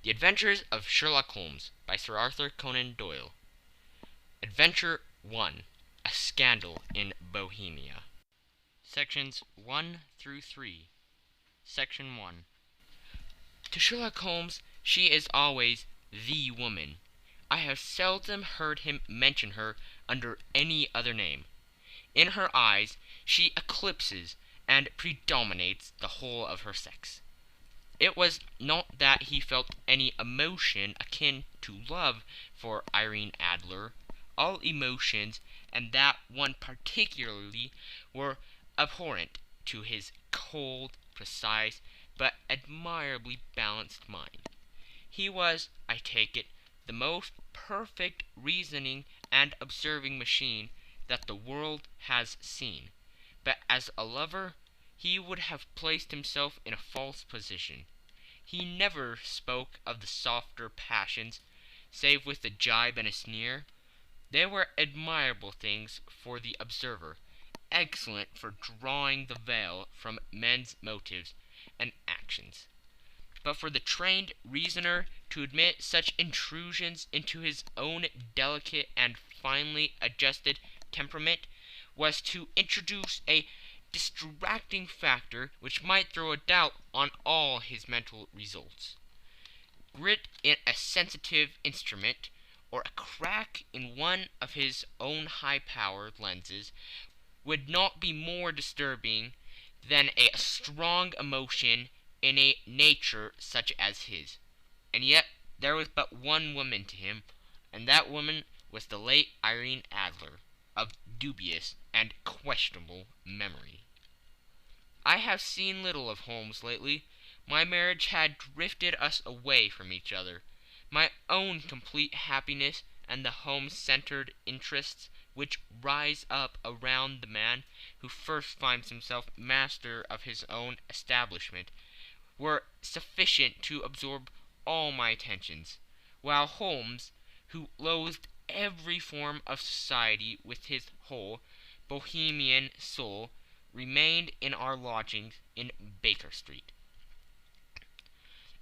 The Adventures of Sherlock Holmes by Sir Arthur Conan Doyle. Adventure 1. A Scandal in Bohemia. Sections 1 through 3. Section 1. To Sherlock Holmes, she is always the woman. I have seldom heard him mention her under any other name. In her eyes she eclipses and predominates the whole of her sex. It was not that he felt any emotion akin to love for Irene Adler. All emotions, and that one particularly, were abhorrent to his cold, precise, but admirably balanced mind. He was, I take it, the most perfect reasoning and observing machine that the world has seen. But as a lover, he would have placed himself in a false position. He never spoke of the softer passions, save with a jibe and a sneer. They were admirable things for the observer, excellent for drawing the veil from men's motives and actions. But for the trained reasoner to admit such intrusions into his own delicate and finely adjusted temperament was to introduce a distracting factor which might throw a doubt on all his mental results. Grit in a sensitive instrument, or a crack in one of his own high-powered lenses, would not be more disturbing than a strong emotion in a nature such as his. And yet there was but one woman to him, and that woman was the late Irene Adler, of dubious and questionable memory. I have seen little of Holmes lately. My marriage had drifted us away from each other. My own complete happiness and the home-centered interests which rise up around the man who first finds himself master of his own establishment were sufficient to absorb all my attentions, while Holmes, who loathed every form of society with his whole Bohemian soul, remained in our lodgings in Baker Street.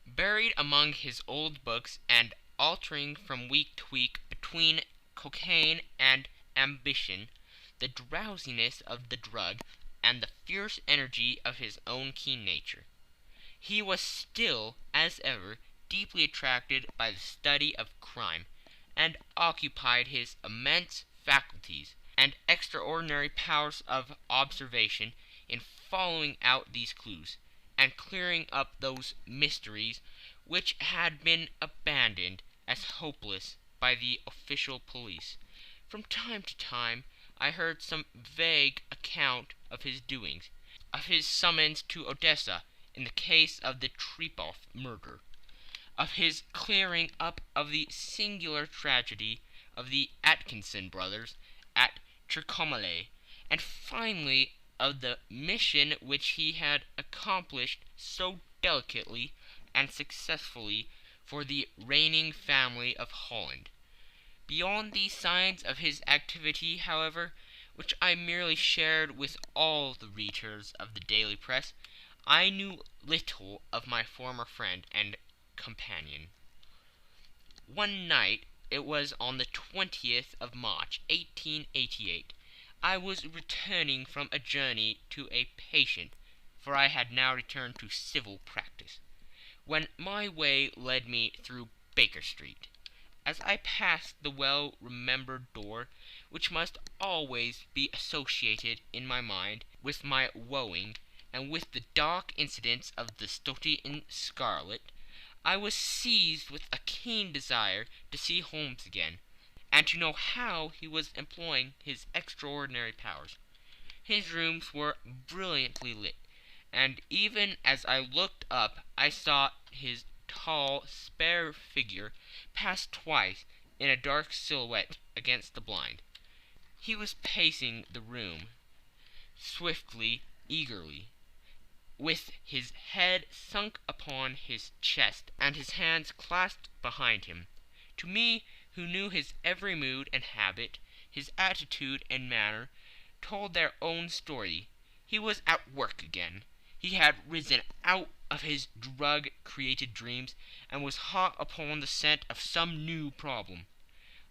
Buried among his old books and altering from week to week between cocaine and ambition, the drowsiness of the drug, and the fierce energy of his own keen nature, he was still, as ever, deeply attracted by the study of crime, and occupied his immense faculties and extraordinary powers of observation in following out these clues, and clearing up those mysteries which had been abandoned as hopeless by the official police. From time to time I heard some vague account of his doings, of his summons to Odessa in the case of the Trepoff murder, of his clearing up of the singular tragedy of the Atkinson brothers at Trincomalee, and finally of the mission which he had accomplished so delicately and successfully for the reigning family of Holland. Beyond these signs of his activity, however, which I merely shared with all the readers of the daily press, I knew little of my former friend and companion. One night, it was on the 20th of March, 1888, I was returning from a journey to a patient, for I had now returned to civil practice, when my way led me through Baker Street. As I passed the well-remembered door, which must always be associated in my mind with my wooing, and with the dark incidents of the Stoty in Scarlet, I was seized with a keen desire to see Holmes again, and to know how he was employing his extraordinary powers. His rooms were brilliantly lit, and even as I looked up I saw his tall, spare figure pass twice in a dark silhouette against the blind. He was pacing the room, swiftly, eagerly, with his head sunk upon his chest and his hands clasped behind him. To me, who knew his every mood and habit, his attitude and manner, told their own story. He was at work again. He had risen out of his drug-created dreams, and was hot upon the scent of some new problem.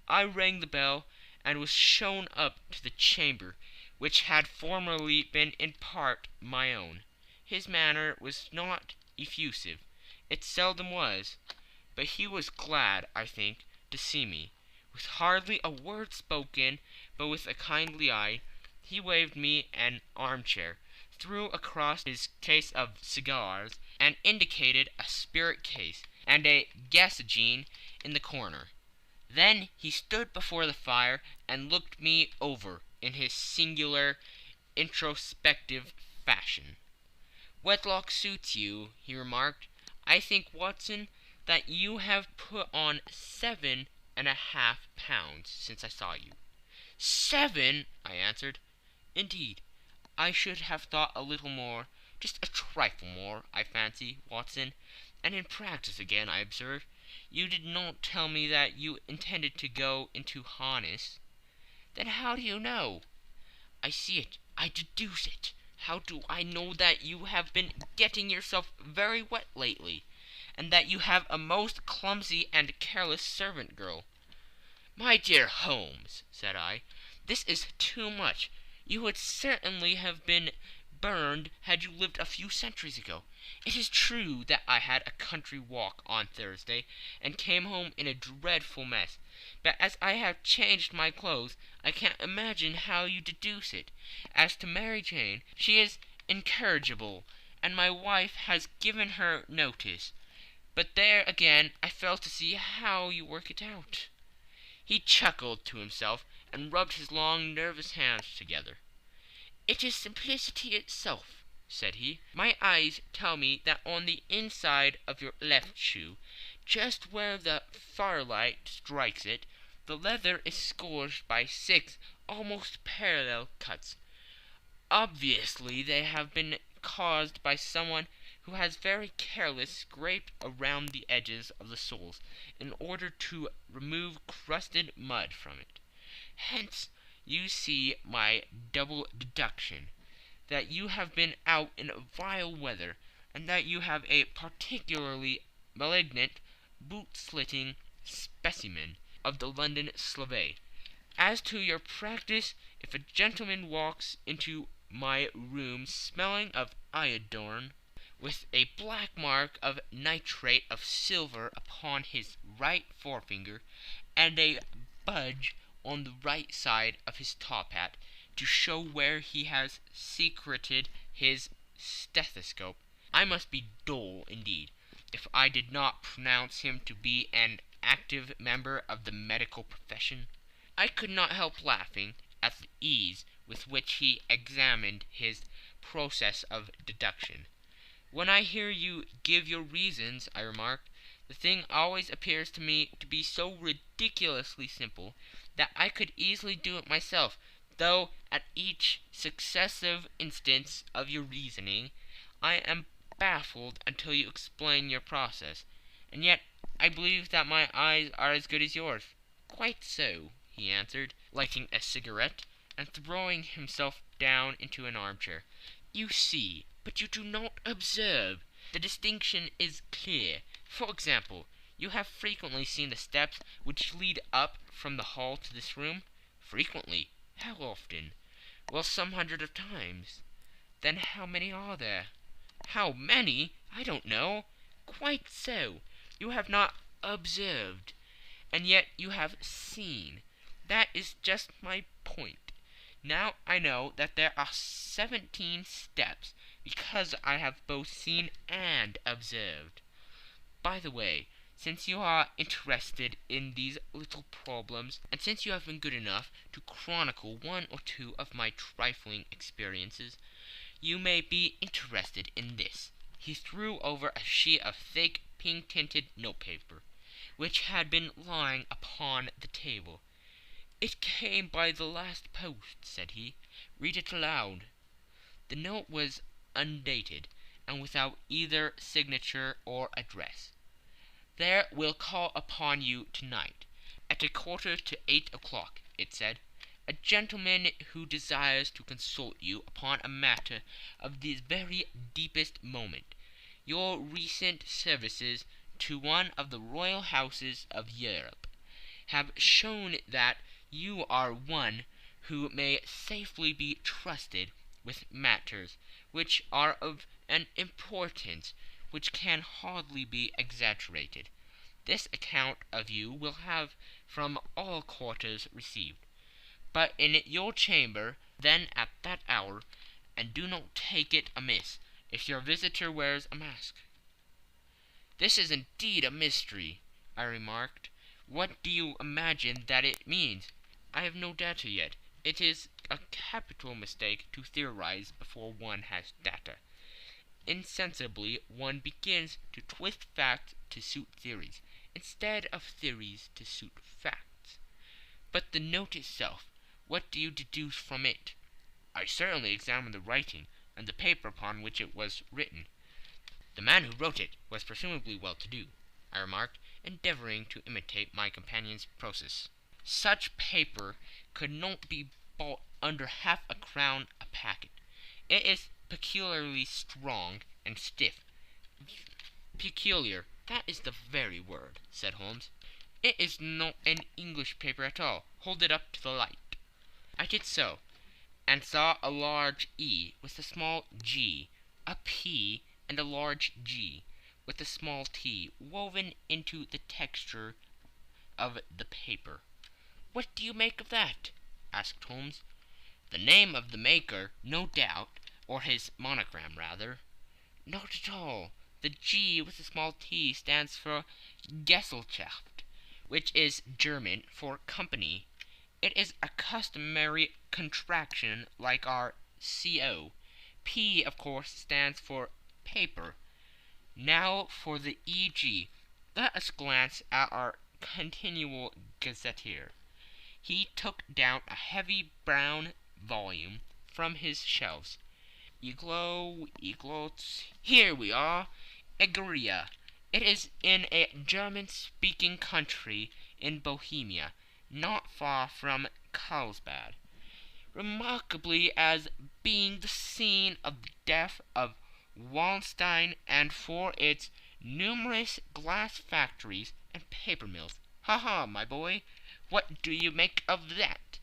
I rang the bell, and was shown up to the chamber, which had formerly been in part my own. His manner was not effusive. It seldom was. But he was glad, I think, to see me. With hardly a word spoken, but with a kindly eye, he waved me an armchair, threw across his case of cigars, and indicated a spirit case and a gasogene in the corner. Then he stood before the fire and looked me over in his singular, introspective fashion. "Wedlock suits you," he remarked. "I think, Watson, that you have put on 7.5 pounds since I saw you." "7!" I answered. "Indeed, I should have thought a little more, just a trifle more, I fancy, Watson. And in practice again, I observe. You did not tell me that you intended to go into harness." "Then how do you know?" "I see it. I deduce it. How do I know that you have been getting yourself very wet lately, and that you have a most clumsy and careless servant girl?" "My dear Holmes," said I, "this is too much. You would certainly have been burned had you lived a few centuries ago. It is true that I had a country walk on Thursday, and came home in a dreadful mess. But as I have changed my clothes, I can't imagine how you deduce it. As to Mary Jane, she is incorrigible, and my wife has given her notice. But there again I fail to see how you work it out." He chuckled to himself, and rubbed his long, nervous hands together. "It is simplicity itself," said he. "My eyes tell me that on the inside of your left shoe, just where the firelight strikes it, the leather is scourged by 6 almost parallel cuts. Obviously they have been caused by someone who has very carelessly scraped around the edges of the soles in order to remove crusted mud from it. Hence you see my double deduction, that you have been out in vile weather, and that you have a particularly malignant, boot-slitting specimen of the London Slave. As to your practice, if a gentleman walks into my room smelling of iodine, with a black mark of nitrate of silver upon his right forefinger, and a budge on the right side of his top hat, to show where he has secreted his stethoscope, I must be dull indeed if I did not pronounce him to be an active member of the medical profession." I could not help laughing at the ease with which he examined his process of deduction. "When I hear you give your reasons," I remarked, "the thing always appears to me to be so ridiculously simple that I could easily do it myself, though at each successive instance of your reasoning I am baffled until you explain your process. And yet I believe that my eyes are as good as yours." "Quite so," he answered, lighting a cigarette, and throwing himself down into an armchair. "You see, but you do not observe. The distinction is clear. For example, you have frequently seen the steps which lead up from the hall to this room?" "Frequently." "How often?" "Well, some hundreds of times." "Then how many are there?" "How many? I don't know." "Quite so. You have not observed, and yet you have seen. That is just my point. Now I know that there are 17 steps, because I have both seen and observed. By the way, since you are interested in these little problems, and since you have been good enough to chronicle one or two of my trifling experiences, you may be interested in this." He threw over a sheet of thick, pink-tinted notepaper, which had been lying upon the table. "It came by the last post," said he. "Read it aloud." The note was undated, and without either signature or address. "There will call upon you tonight, at 7:45, it said, "a gentleman who desires to consult you upon a matter of the very deepest moment. your recent services to one of the royal houses of Europe have shown that you are one who may safely be trusted with matters which are of an importance which can hardly be exaggerated. This account of you will have from all quarters received, but in your chamber then at that hour, and do not take it amiss if your visitor wears a mask. This is indeed a mystery, I remarked. What do you imagine that it means? I have no data yet. It is a capital mistake to theorize before one has data. Insensibly one begins to twist facts to suit theories, instead of theories to suit facts. But the note itself, what do you deduce from it? I certainly examined the writing, and the paper upon which it was written. The man who wrote it was presumably well-to-do, I remarked, endeavoring to imitate my companion's process. Such paper could not be bought under half a crown a packet. It is peculiarly strong and stiff. Peculiar, that is the very word, said Holmes. It is not an English paper at all. Hold it up to the light. I did so, and saw a large E with a small g, a P, and a large G with a small t woven into the texture of the paper. What do you make of that? Asked Holmes. The name of the maker, no doubt, or his monogram, rather. Not at all. The G with the small t stands for Gesellschaft, which is German for company. It is a customary contraction like our CO. P, of course, stands for paper. Now for the E.G. Let us glance at our continual gazetteer. He took down a heavy brown volume from his shelves. Eglots. Here we are. Egeria. It is in a German-speaking country in Bohemia, not far from Carlsbad, remarkably as being the scene of the death of Wallenstein, and for its numerous glass factories and paper mills. Ha ha, my boy, what do you make of that?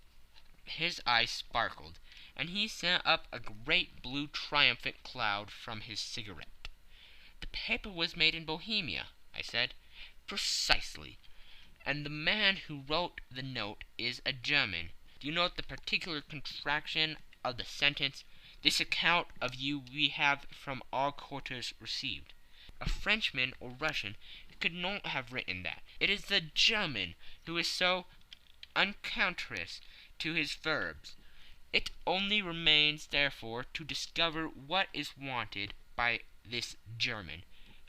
His eyes sparkled, and he sent up a great blue triumphant cloud from his cigarette. The paper was made in Bohemia, I said. Precisely. And the man who wrote the note is a German. Do you note the particular contraction of the sentence? This account of you we have from all quarters received. A Frenchman or Russian could not have written that. It is the German who is so unconscious to his verbs. It only remains, therefore, to discover what is wanted by this German,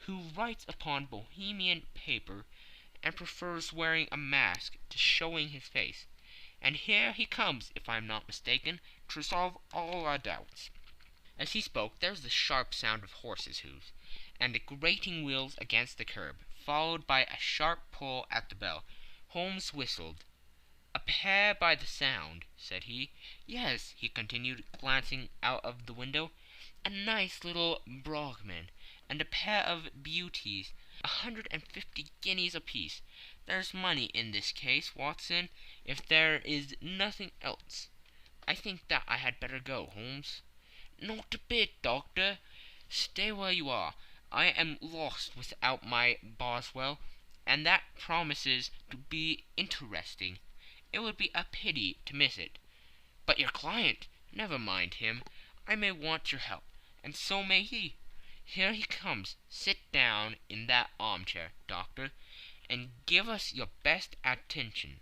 who writes upon Bohemian paper and prefers wearing a mask to showing his face. And here he comes, if I am not mistaken, to resolve all our doubts. As he spoke, there was the sharp sound of horses' hoofs, and the grating wheels against the curb, followed by a sharp pull at the bell. Holmes whistled. A pair by the sound, said he. Yes, he continued, glancing out of the window, a nice little brogman, and a pair of beauties, 150 guineas apiece. There's money in this case, Watson, if there is nothing else. I think that I had better go, Holmes. Not a bit, Doctor. Stay where you are. I am lost without my Boswell, and that promises to be interesting. It would be a pity to miss it. But your client, never mind him. I may want your help, and so may he. Here he comes. Sit down in that armchair, Doctor, and give us your best attention.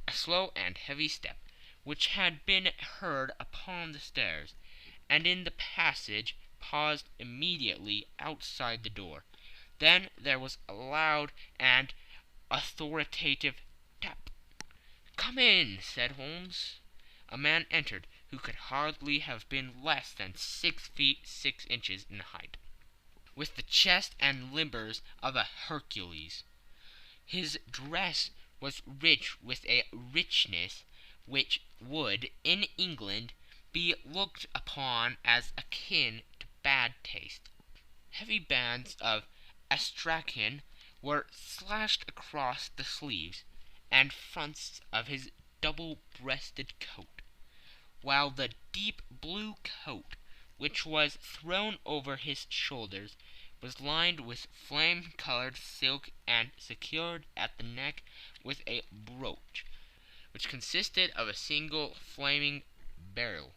A slow and heavy step, which had been heard upon the stairs, and in the passage, paused immediately outside the door. Then there was a loud and authoritative tap. "Come in," said Holmes. A man entered, who could hardly have been less than 6 feet 6 inches in height, with the chest and limbers of a Hercules. His dress was rich with a richness which would, in England, be looked upon as akin to bad taste. Heavy bands of astrakhan were slashed across the sleeves and fronts of his double-breasted coat, while the deep blue coat, which was thrown over his shoulders, was lined with flame-colored silk and secured at the neck with a brooch, which consisted of a single flaming beryl.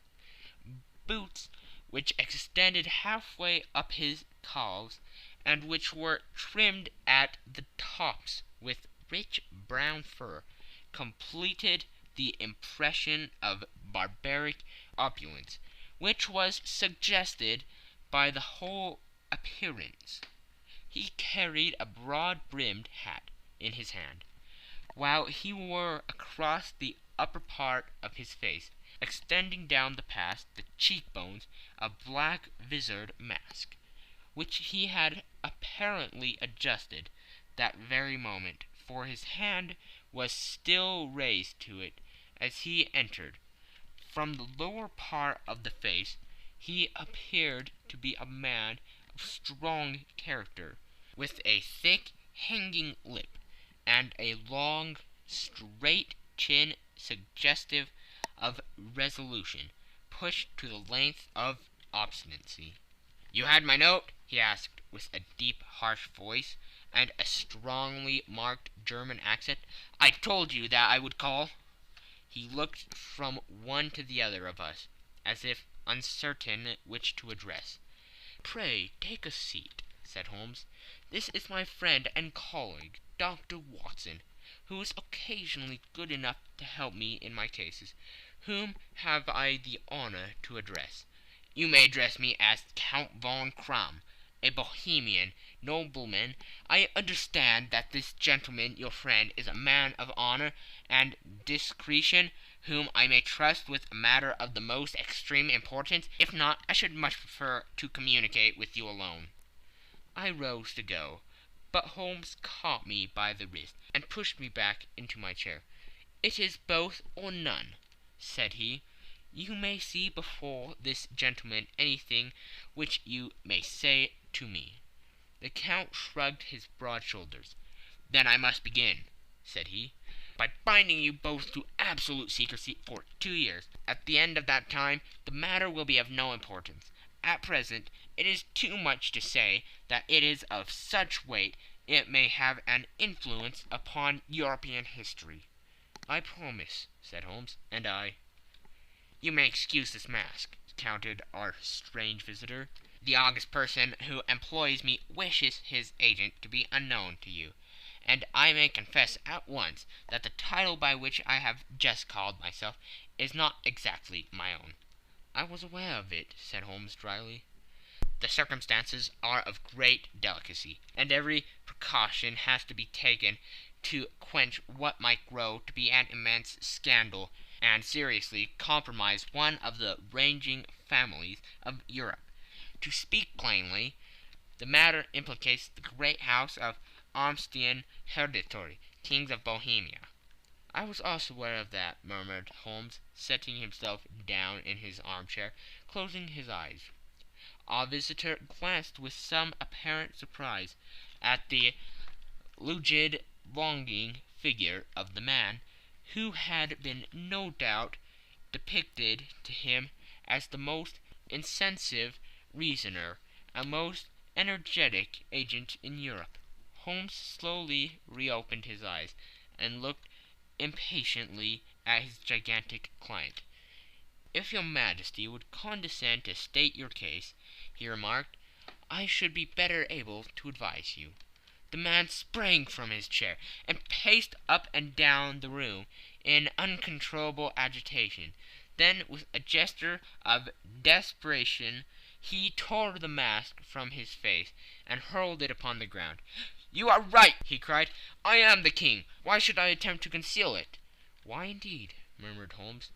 Boots which extended halfway up his calves, and which were trimmed at the tops with rich brown fur, completed the impression of barbaric opulence, which was suggested by the whole appearance. He carried a broad-brimmed hat in his hand, while he wore across the upper part of his face, extending down the past the cheekbones, a black visored mask, which he had apparently adjusted that very moment, for his hand was still raised to it as he entered. From the lower part of the face he appeared to be a man of strong character, with a thick hanging lip, and a long, straight chin suggestive of resolution, pushed to the length of obstinacy. "You had my note?" he asked, with a deep, harsh voice, and a strongly marked German accent. "I told you that I would call." He looked from one to the other of us, as if uncertain which to address. "Pray take a seat," said Holmes. "This is my friend and colleague, Dr. Watson, who is occasionally good enough to help me in my cases. Whom have I the honor to address?" "You may address me as Count von Kramm, a Bohemian nobleman. I understand that this gentleman, your friend, is a man of honor and discretion, whom I may trust with a matter of the most extreme importance. If not, I should much prefer to communicate with you alone." I rose to go, but Holmes caught me by the wrist and pushed me back into my chair. "It is both or none," said he. "You may see before this gentleman anything which you may say to me." The Count shrugged his broad shoulders. "Then I must begin," said he, "by binding you both to absolute secrecy for 2 years. At the end of that time the matter will be of no importance. At present it is too much to say that it is of such weight it may have an influence upon European history." "I promise," said Holmes. "And I." "You may excuse this mask," countered our strange visitor. "The august person who employs me wishes his agent to be unknown to you, and I may confess at once that the title by which I have just called myself is not exactly my own." "I was aware of it," said Holmes dryly. "The circumstances are of great delicacy, and every precaution has to be taken to quench what might grow to be an immense scandal and seriously compromise one of the reigning families of Europe. To speak plainly, the matter implicates the great house of Armstian Hereditary, kings of Bohemia." "I was also aware of that," murmured Holmes, setting himself down in his armchair, closing his eyes. Our visitor glanced with some apparent surprise at the rigid, longing figure of the man, who had been no doubt depicted to him as the most incisive reasoner and most energetic agent in Europe. Holmes slowly reopened his eyes and looked impatiently at his gigantic client. "If your Majesty would condescend to state your case," he remarked, "I should be better able to advise you." The man sprang from his chair and paced up and down the room in uncontrollable agitation. Then, with a gesture of desperation, he tore the mask from his face and hurled it upon the ground. "You are right!" he cried. "I am the king. Why should I attempt to conceal it?" "Why, indeed?" murmured Holmes.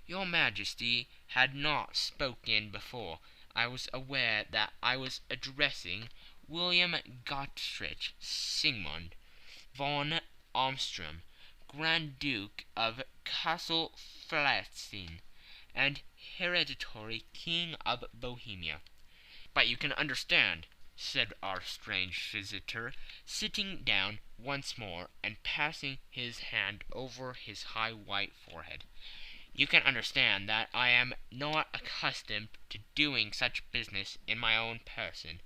"Your Majesty had not spoken before. I was aware that I was addressing William Gottrich Sigmund von Armstrong, Grand Duke of Castle Flatzin, and hereditary King of Bohemia." "But you can understand," said our strange visitor, sitting down once more and passing his hand over his high white forehead. "You can understand that I am not accustomed to doing such business in my own person,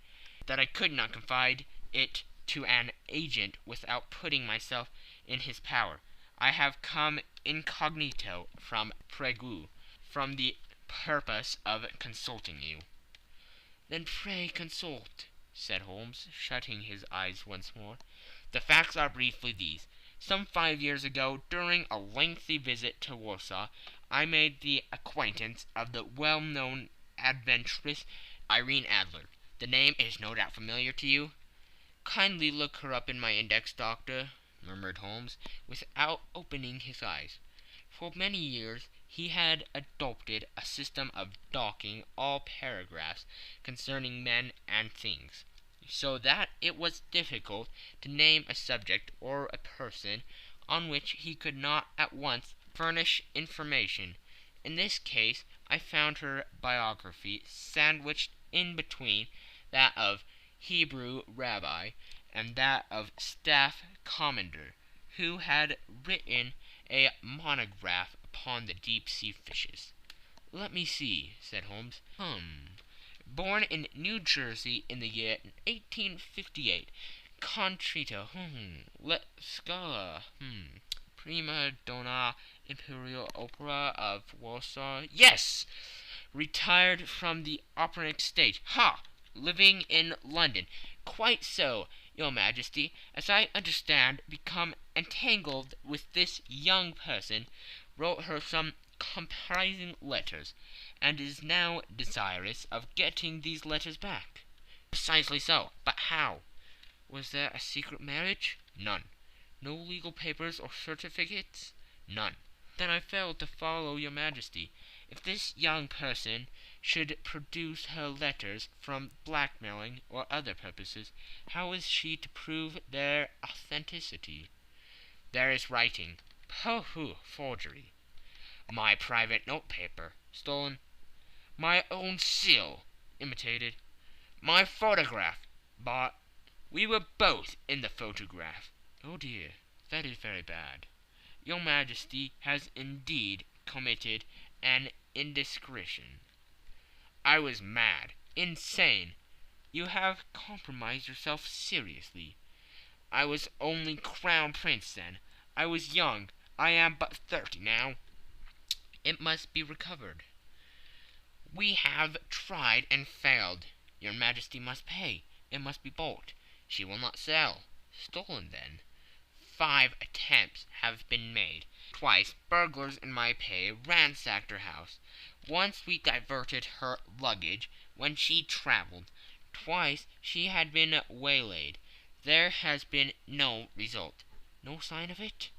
that I could not confide it to an agent without putting myself in his power. I have come incognito from Prague, from the purpose of consulting you." "Then pray consult," said Holmes, shutting his eyes once more. "The facts are briefly these. Some 5 years ago, during a lengthy visit to Warsaw, I made the acquaintance of the well-known adventuress Irene Adler. The name is no doubt familiar to you?" "Kindly look her up in my index, doctor," murmured Holmes, without opening his eyes. For many years he had adopted a system of docking all paragraphs concerning men and things, so that it was difficult to name a subject or a person on which he could not at once furnish information. In this case I found her biography sandwiched in between that of Hebrew rabbi and that of staff commander, who had written a monograph upon the deep-sea fishes. "Let me see," said Holmes. Born in New Jersey in the year 1858. Contrito. La Scala. Prima donna Imperial Opera of Warsaw. Yes! Retired from the operatic stage. Ha! Living in London. Quite so, your Majesty. As I understand, become entangled with this young person, wrote her some compromising letters, and is now desirous of getting these letters back." "Precisely so. But how? Was there a secret marriage?" "None." "No legal papers or certificates?" "None." "Then I fail to follow your Majesty. If this young person should produce her letters from blackmailing or other purposes, how is she to prove their authenticity?" "There is writing." "Pooh! Forgery." "My private notepaper." "Stolen." "My own seal." "Imitated." "My photograph." "Bought." "We were both in the photograph." "Oh dear, that is very bad. Your Majesty has indeed committed an indiscretion." "I was mad, insane." "You have compromised yourself seriously." "I was only Crown Prince then. I was young. I am but 30 now." "It must be recovered." "We have tried and failed." "Your Majesty must pay. It must be bought." "She will not sell." "Stolen, then." 5 attempts have been made. Twice burglars in my pay ransacked her house. Once we diverted her luggage when she travelled. Twice she had been waylaid. There has been no result. "No sign of it?"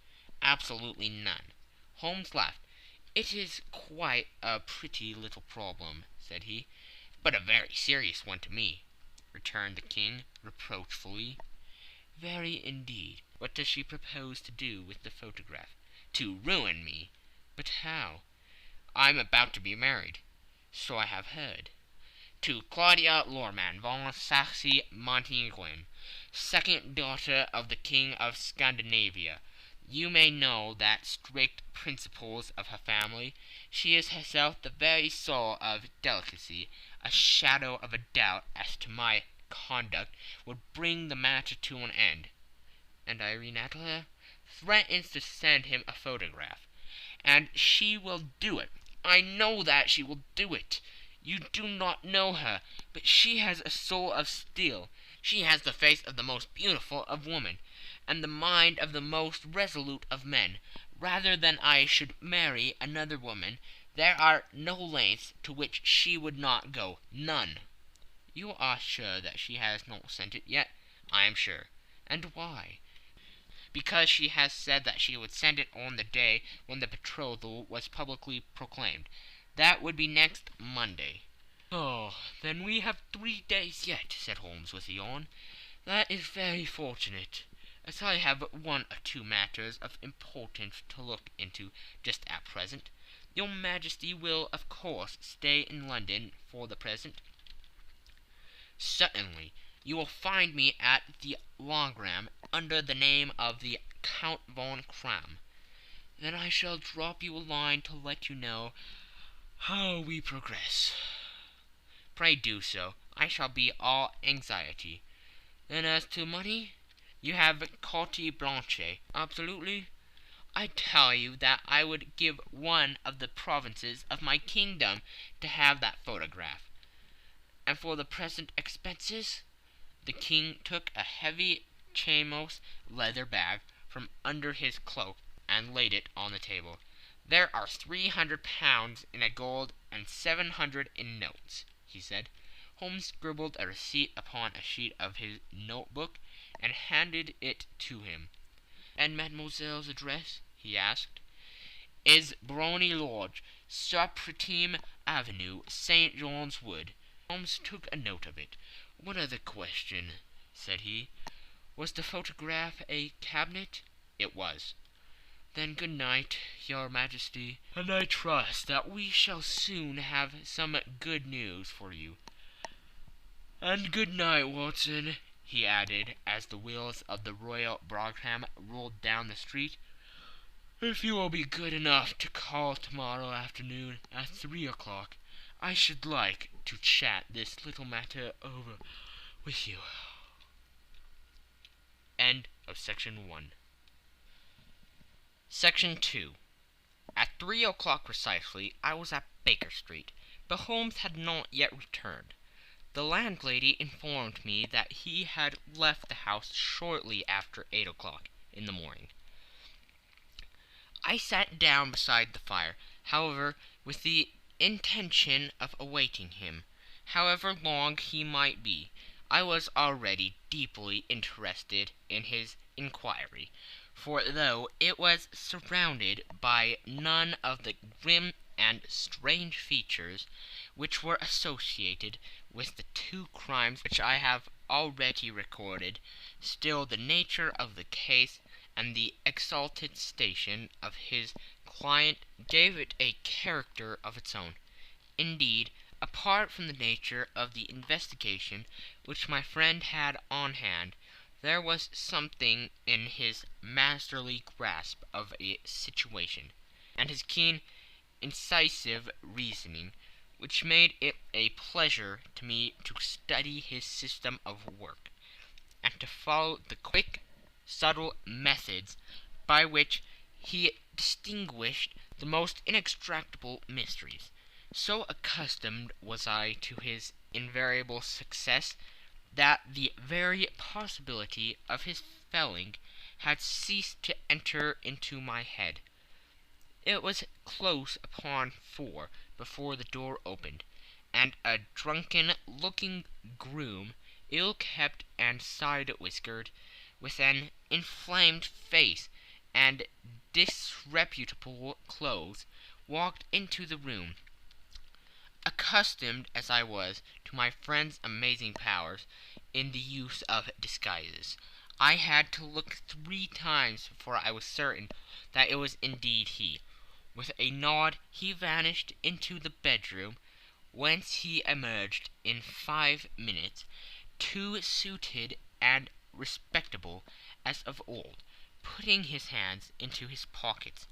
"Absolutely none." Holmes laughed. "It is quite a pretty little problem," said he. "But a very serious one to me," returned the King, reproachfully. "Very indeed. What does she propose to do with the photograph?" "To ruin me." "But how?" "I'm about to be married." "So I have heard." "To Claudia Lorman von Saxe-Montenegrin, second daughter of the King of Scandinavia. You may know the strict principles of her family. She is herself the very soul of delicacy. A shadow of a doubt as to my conduct would bring the matter to an end." "And Irene Adler?" "Threatens to send him a photograph. And she will do it. I know that she will do it. You do not know her, but she has a soul of steel. She has the face of the most beautiful of women, and the mind of the most resolute of men. Rather than I should marry another woman, there are no lengths to which she would not go. None." "You are sure that she has not sent it yet?" "I am sure." "And why?" "Because she has said that she would send it on the day when the betrothal was publicly proclaimed. That would be next Monday." "Oh, then we have 3 days yet," said Holmes with a yawn. "That is very fortunate, as I have 1 or 2 matters of importance to look into just at present. Your Majesty will, of course, stay in London for the present?" "Certainly. You will find me at the Logram under the name of the Count von Kram. Then I shall drop you a line to let you know how we progress. Pray do so. I shall be all anxiety. Then as to money, you have carte blanche. Absolutely. I tell you that I would give one of the provinces of my kingdom to have that photograph. And for the present expenses, the king took a heavy chamois leather bag from under his cloak and laid it on the table. There are 300 pounds in gold and 700 in notes, he said. Holmes scribbled a receipt upon a sheet of his notebook and handed it to him. And mademoiselle's address, he asked. Is Brony Lodge, Supretime Avenue, St. John's Wood. Holmes took a note of it. What other question? Said he. Was the photograph a cabinet? It was. Then good night, your majesty, and I trust that we shall soon have some good news for you. And good night, Watson, he added, as the wheels of the Royal Brougham rolled down the street. If you will be good enough to call tomorrow afternoon at 3 o'clock, I should like to chat this little matter over with you. End of Section 1. Section 2. At 3 o'clock precisely, I was at Baker Street, but Holmes had not yet returned. The landlady informed me that he had left the house shortly after 8 o'clock in the morning. I sat down beside the fire, however, with the intention of awaiting him. However long he might be, I was already deeply interested in his inquiry, for though it was surrounded by none of the grim and strange features which were associated with the two crimes which I have already recorded, still the nature of the case and the exalted station of his client gave it a character of its own. Indeed, apart from the nature of the investigation which my friend had on hand, there was something in his masterly grasp of a situation, and his keen, incisive reasoning, which made it a pleasure to me to study his system of work, and to follow the quick, subtle methods by which he distinguished the most inextractable mysteries. So accustomed was I to his invariable success that the very possibility of his failing had ceased to enter into my head. It was close upon 4 before the door opened, and a drunken-looking groom, ill-kept and side-whiskered, with an inflamed face and disreputable clothes, walked into the room. Accustomed as I was to my friend's amazing powers in the use of disguises, I had to look 3 times before I was certain that it was indeed he. With a nod he vanished into the bedroom, whence he emerged in 5 minutes, too suited and respectable as of old, putting his hands into his pockets.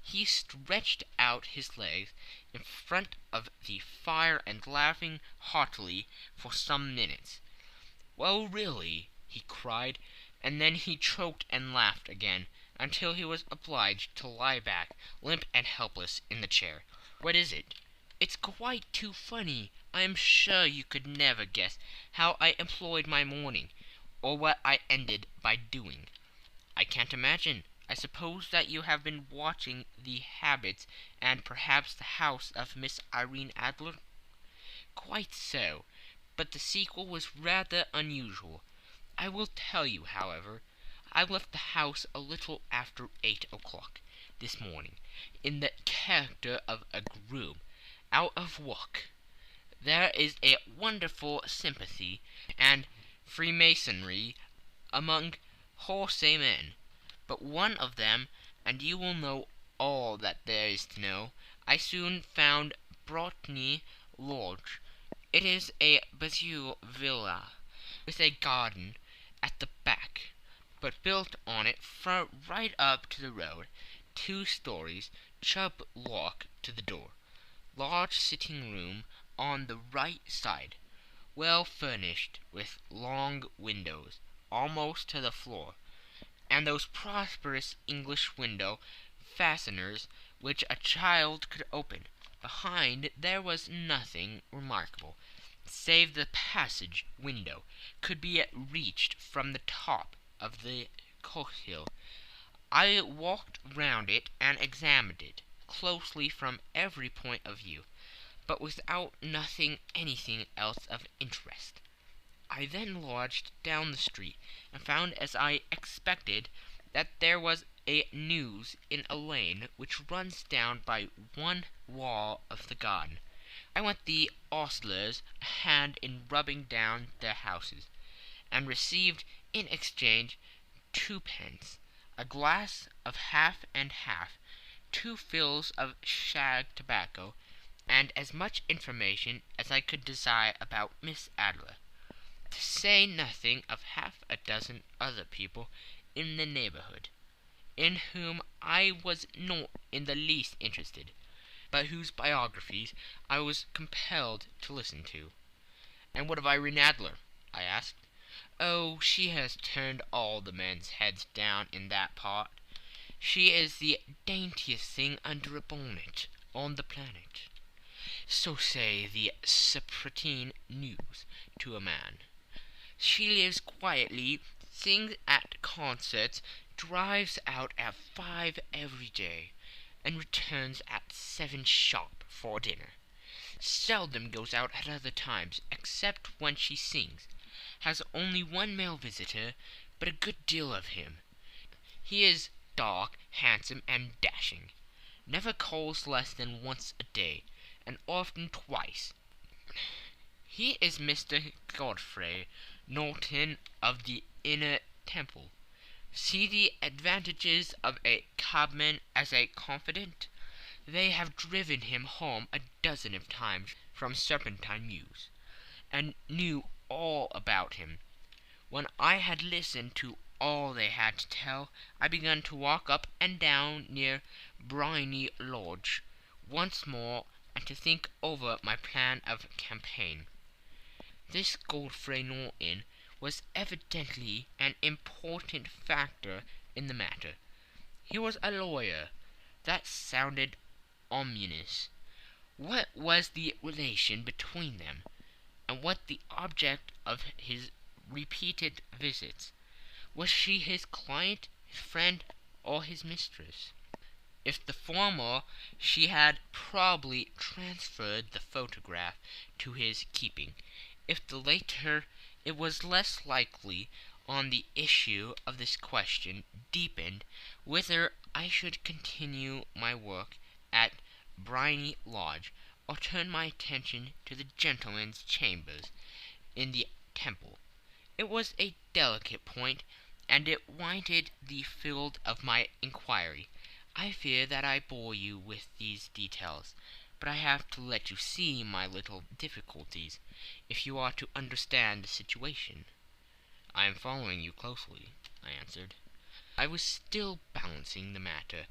He stretched out his legs in front of the fire and laughing heartily for some minutes. Well, really, he cried, and then he choked and laughed again, until he was obliged to lie back, limp and helpless, in the chair. What is it? It's quite too funny. I am sure you could never guess how I employed my morning, or what I ended by doing. I can't imagine. I suppose that you have been watching the habits and perhaps the house of Miss Irene Adler? Quite so, but the sequel was rather unusual. I will tell you, however. I left the house a little after 8 o'clock this morning, in the character of a groom, out of work. There is a wonderful sympathy and freemasonry among wholesaler, but one of them, and you will know all that there is to know, I soon found Brotny Lodge. It is a Bazille villa, with a garden at the back, but built on it right up to the road, 2 stories, sharp lock to the door, large sitting room on the right side, well furnished with long windows almost to the floor, and those prosperous English window fasteners which a child could open. Behind there was nothing remarkable, save the passage window could be reached from the top of the coach-hill. I walked round it and examined it closely from every point of view, but without noting anything else of interest. I then lodged down the street, and found, as I expected, that there was a news in a lane which runs down by one wall of the garden. I went the ostlers a hand in rubbing down their houses, and received in exchange 2 pence, a glass of half and half, 2 fills of shag tobacco, and as much information as I could desire about Miss Adler, to say nothing of half a dozen other people in the neighbourhood, in whom I was not in the least interested, but whose biographies I was compelled to listen to. "And what of Irene Adler?" I asked. "Oh, she has turned all the men's heads down in that part. She is the daintiest thing under a bonnet on the planet. So say the Sappratine News to a man. She lives quietly, sings at concerts, drives out at 5 every day, and returns at 7 sharp for dinner. Seldom goes out at other times, except when she sings. Has only 1 male visitor, but a good deal of him. He is dark, handsome, and dashing. Never calls less than once a day, and often twice. He is Mr. Godfrey Norton of the Inner Temple. See the advantages of a cabman as a confidant. They have driven him home a dozen of times from Serpentine Mews, and knew all about him. When I had listened to all they had to tell, I began to walk up and down near Briony Lodge once more, and to think over my plan of campaign. This Godfrey Norton was evidently an important factor in the matter. He was a lawyer. That sounded ominous. What was the relation between them, and what the object of his repeated visits? Was she his client, his friend, or his mistress? If the former, she had probably transferred the photograph to his keeping. If the latter, it was less likely on the issue of this question deepened whether I should continue my work at Briony Lodge, or turn my attention to the gentlemen's chambers in the Temple. It was a delicate point, and it wanted the field of my inquiry. I fear that I bore you with these details, but I have to let you see my little difficulties, if you are to understand the situation. "I am following you closely," I answered. I was still balancing the matter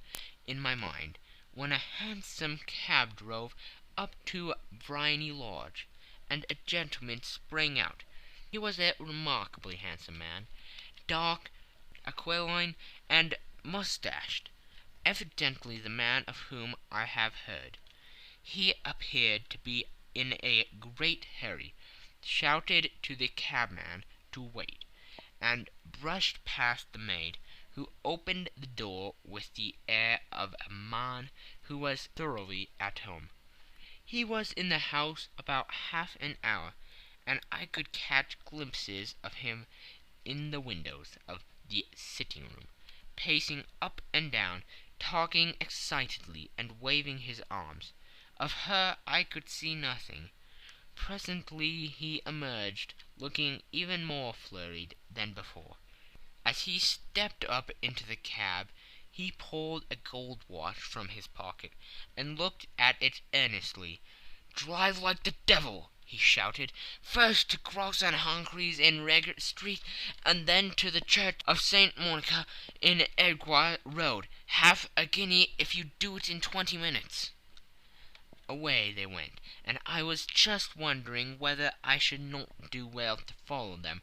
in my mind, when a hansom cab drove up to Briony Lodge, and a gentleman sprang out. He was a remarkably handsome man, dark, aquiline, and moustached, evidently the man of whom I have heard. He appeared to be in a great hurry, shouted to the cabman to wait, and brushed past the maid, who opened the door with the air of a man who was thoroughly at home. He was in the house about half an hour, and I could catch glimpses of him in the windows of the sitting-room, pacing up and down, talking excitedly, and waving his arms. Of her I could see nothing. Presently he emerged, looking even more flurried than before. As he stepped up into the cab, he pulled a gold watch from his pocket, and looked at it earnestly. "Drive like the devil," he shouted. "First to Gross and Humphrey's in Regent Street, and then to the Church of St. Monica in Edgware Road. Half a guinea if you do it in 20 minutes." Away they went, and I was just wondering whether I should not do well to follow them,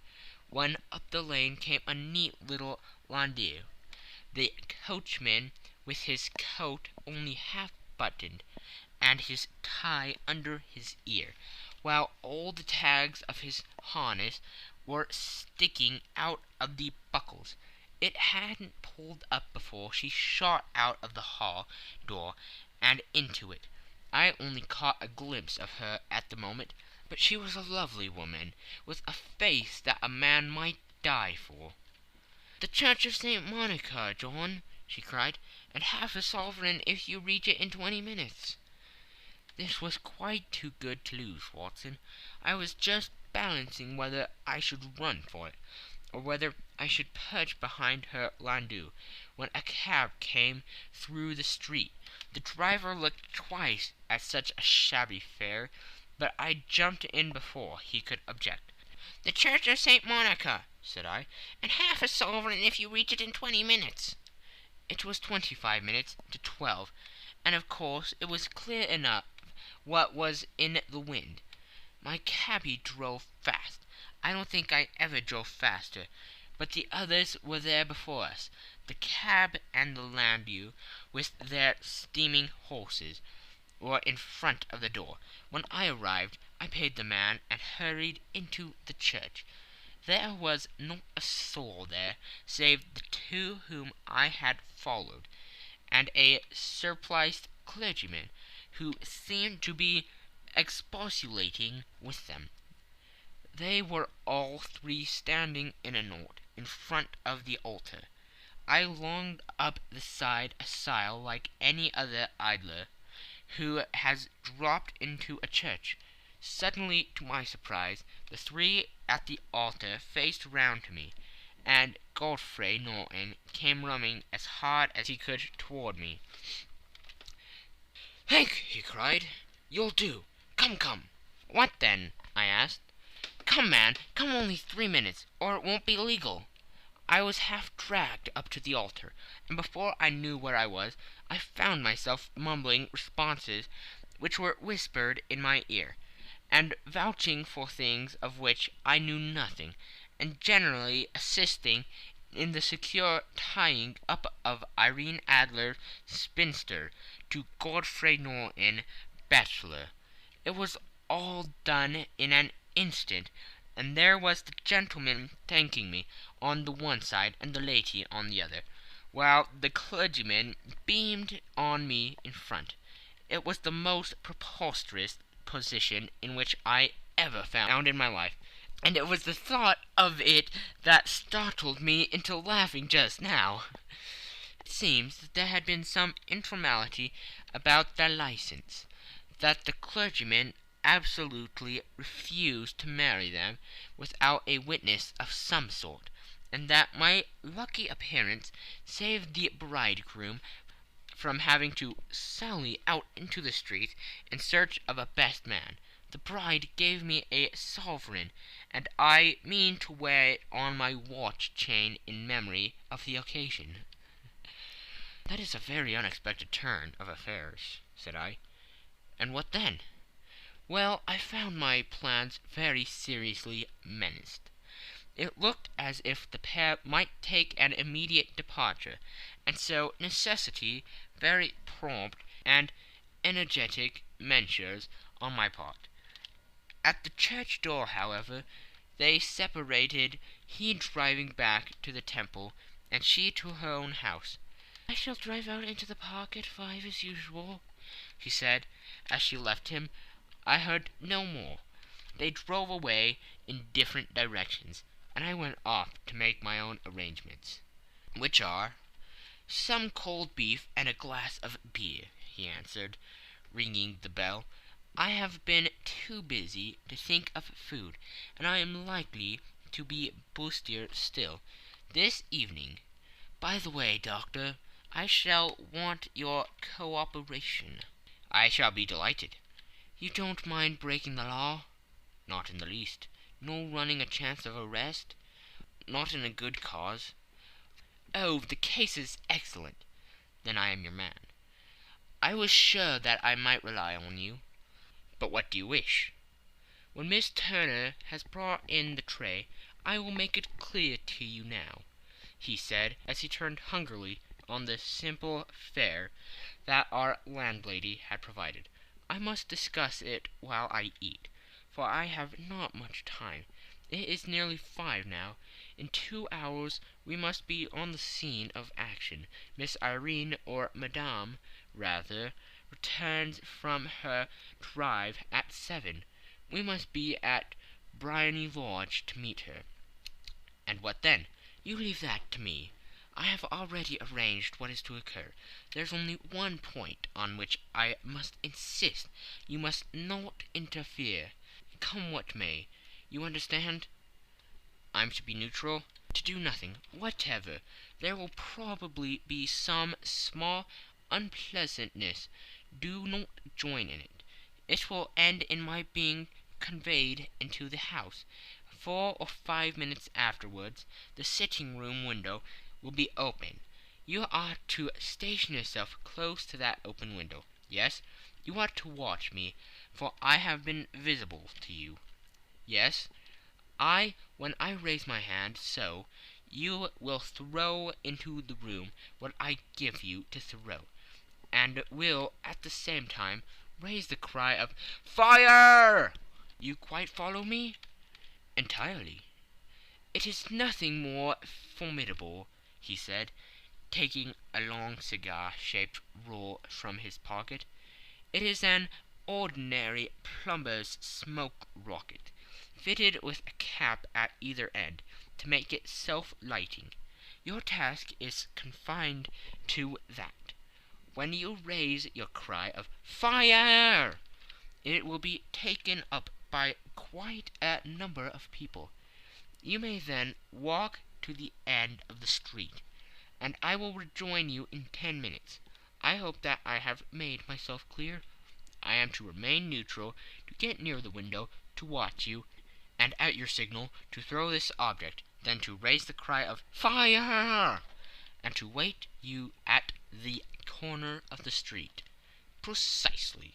when up the lane came a neat little landau, the coachman with his coat only half buttoned, and his tie under his ear, while all the tags of his harness were sticking out of the buckles. It hadn't pulled up before she shot out of the hall door and into it. I only caught a glimpse of her at the moment, but she was a lovely woman, with a face that a man might die for. "The Church of St. Monica, John," she cried, "and half a sovereign if you reach it in 20 minutes." This was quite too good to lose, Watson. I was just balancing whether I should run for it, or whether I should perch behind her landau, when a cab came through the street. The driver looked twice at such a shabby fare, but I jumped in before he could object. "The Church of St. Monica," said I, "and half a sovereign if you reach it in 20 minutes." It was 25 minutes to 12, and of course it was clear enough what was in the wind. My cabby drove fast. I don't think I ever drove faster, but the others were there before us, the cab and the landau, with their steaming horses, were in front of the door. When I arrived, I paid the man and hurried into the church. There was not a soul there, save the two whom I had followed, and a surpliced clergyman, who seemed to be expostulating with them. They were all three standing in a knot in front of the altar. I longed up the side aisle like any other idler who has dropped into a church. Suddenly, to my surprise, the three at the altar faced round to me, and Godfrey Norton came running as hard as he could toward me. "Hank," he cried, "you'll do. Come, come." "What then?" I asked. "Come, man, come, only 3 minutes, or it won't be legal." I was half dragged up to the altar, and before I knew where I was, I found myself mumbling responses which were whispered in my ear, and vouching for things of which I knew nothing, and generally assisting in the secure tying up of Irene Adler, spinster, to Godfrey Norton, bachelor. It was all done in an instant, and there was the gentleman thanking me on the one side and the lady on the other, while the clergyman beamed on me in front. It was the most preposterous position in which I ever found in my life, and it was the thought of it that startled me into laughing just now. It seems that there had been some informality about their license, that the clergyman absolutely refused to marry them without a witness of some sort, and that my lucky appearance saved the bridegroom from having to sally out into the street in search of a best man. The bride gave me a sovereign, and I mean to wear it on my watch chain in memory of the occasion. "That is a very unexpected turn of affairs," said I. "And what then?" "Well, I found my plans very seriously menaced. It looked as if the pair might take an immediate departure, and so necessity very prompt and energetic measures on my part. At the church door, however, they separated, he driving back to the Temple, and she to her own house. "I shall drive out into the park at 5 as usual," she said, as she left him. I heard no more. They drove away in different directions, and I went off to make my own arrangements. "Which are?" "Some cold beef and a glass of beer," he answered, ringing the bell. "I have been too busy to think of food, and I am likely to be bustier still this evening. By the way, Doctor, I shall want your cooperation." "I shall be delighted." "You don't mind breaking the law?" Not in the least. No running a chance of arrest? Not in a good cause? Oh, the case is excellent. Then I am your man. I was sure that I might rely on you. But what do you wish? When Miss Turner has brought in the tray, I will make it clear to you now, he said, as he turned hungrily on the simple fare that our landlady had provided. I must discuss it while I eat, for I have not much time. It is nearly 5 now. In 2 hours we must be on the scene of action. Miss Irene, or Madame, rather, returns from her drive at 7. We must be at Briony Lodge to meet her. And what then? You leave that to me. I have already arranged what is to occur. There's only one point on which I must insist. You must not interfere, come what may. You understand? I'm to be neutral, to do nothing whatever. There will probably be some small unpleasantness. Do not join in it. It will end in my being conveyed into the house. 4 or 5 minutes afterwards, the sitting-room window will be open. You are to station yourself close to that open window. Yes, you are to watch me, for I have been visible to you. Yes, when I raise my hand, so, you will throw into the room what I give you to throw, and will, at the same time, raise the cry of "Fire!" You quite follow me? Entirely. It is nothing more formidable, he said, taking a long cigar-shaped roll from his pocket. It is an ordinary plumber's smoke rocket, fitted with a cap at either end, to make it self-lighting. Your task is confined to that. When you raise your cry of "Fire!" it will be taken up by quite a number of people. You may then walk to the end of the street, and I will rejoin you in 10 minutes. I hope that I have made myself clear. I am to remain neutral, to get near the window, to watch you, and at your signal to throw this object, then to raise the cry of "Fire!" and to wait you at the corner of the street. Precisely.